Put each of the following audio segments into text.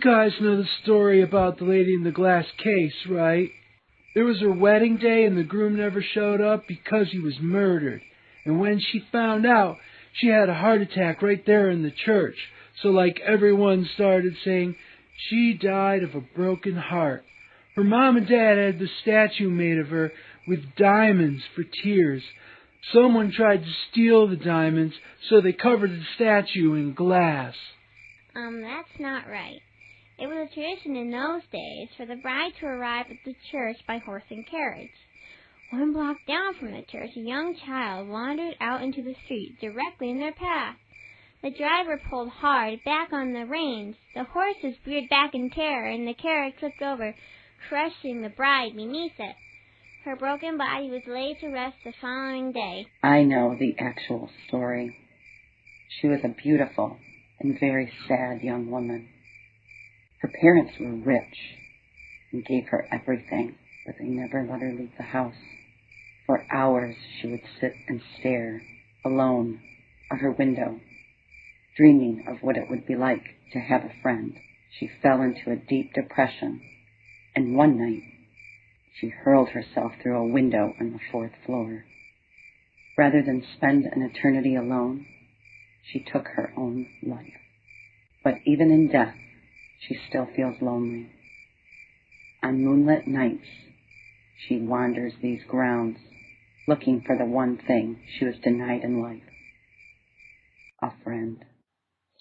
guys know the story about the lady in the glass case, right? It was her wedding day and the groom never showed up because he was murdered. And when she found out, she had a heart attack right there in the church. So everyone started saying, she died of a broken heart. Her mom and dad had the statue made of her with diamonds for tears. Someone tried to steal the diamonds, so they covered the statue in glass. That's not right. It was a tradition in those days for the bride to arrive at the church by horse and carriage. 1 block down from the church, a young child wandered out into the street directly in their path. The driver pulled hard back on the reins. The horses reared back in terror, and the carriage flipped over, crushing the bride beneath it. Her broken body was laid to rest the following day. I know the actual story. She was a beautiful and very sad young woman. Her parents were rich and gave her everything, but they never let her leave the house. For hours she would sit and stare, alone, out her window, dreaming of what it would be like to have a friend. She fell into a deep depression, and one night she hurled herself through a window on the 4th floor. Rather than spend an eternity alone, she took her own life. But even in death, she still feels lonely. On moonlit nights, she wanders these grounds, looking for the one thing she was denied in life: a friend.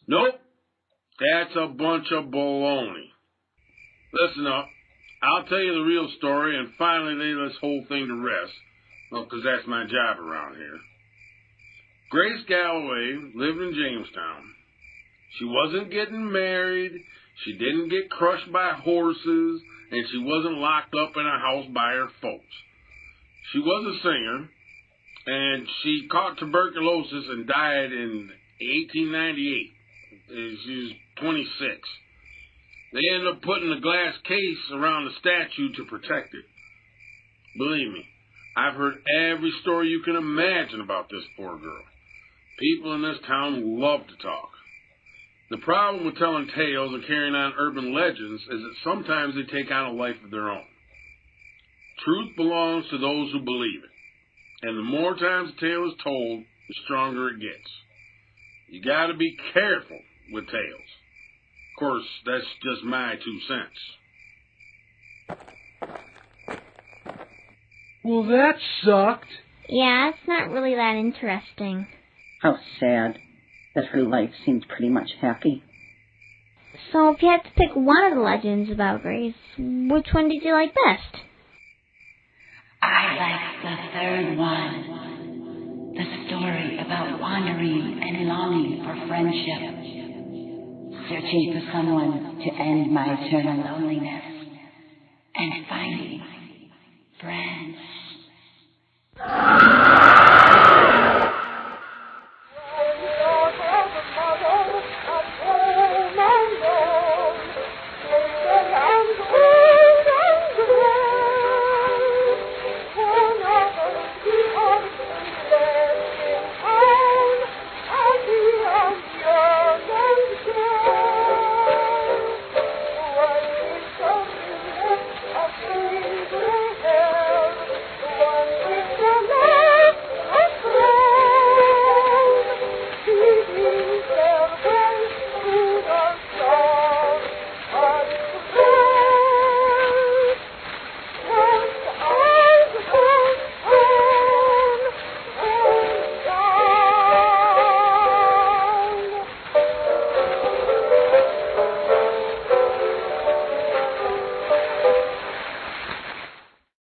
Nope, that's a bunch of baloney. Listen up, I'll tell you the real story and finally lay this whole thing to rest. Well, 'cause that's my job around here. Grace Galloway lived in Jamestown. She wasn't getting married, she didn't get crushed by horses, and she wasn't locked up in a house by her folks. She was a singer, and she caught tuberculosis and died in 1898. She was 26. They ended up putting a glass case around the statue to protect it. Believe me, I've heard every story you can imagine about this poor girl. People in this town love to talk. The problem with telling tales and carrying on urban legends is that sometimes they take on a life of their own. Truth belongs to those who believe it, and the more times a tale is told, the stronger it gets. You gotta be careful with tales. Of course, that's just my 2 cents. Well, that sucked. Yeah, it's not really that interesting. How sad that her life seemed pretty much happy. So if you had to pick one of the legends about Grace, which one did you like best? I like the third one. The story about wandering and longing for friendship. Searching for someone to end my eternal loneliness. And finding friends.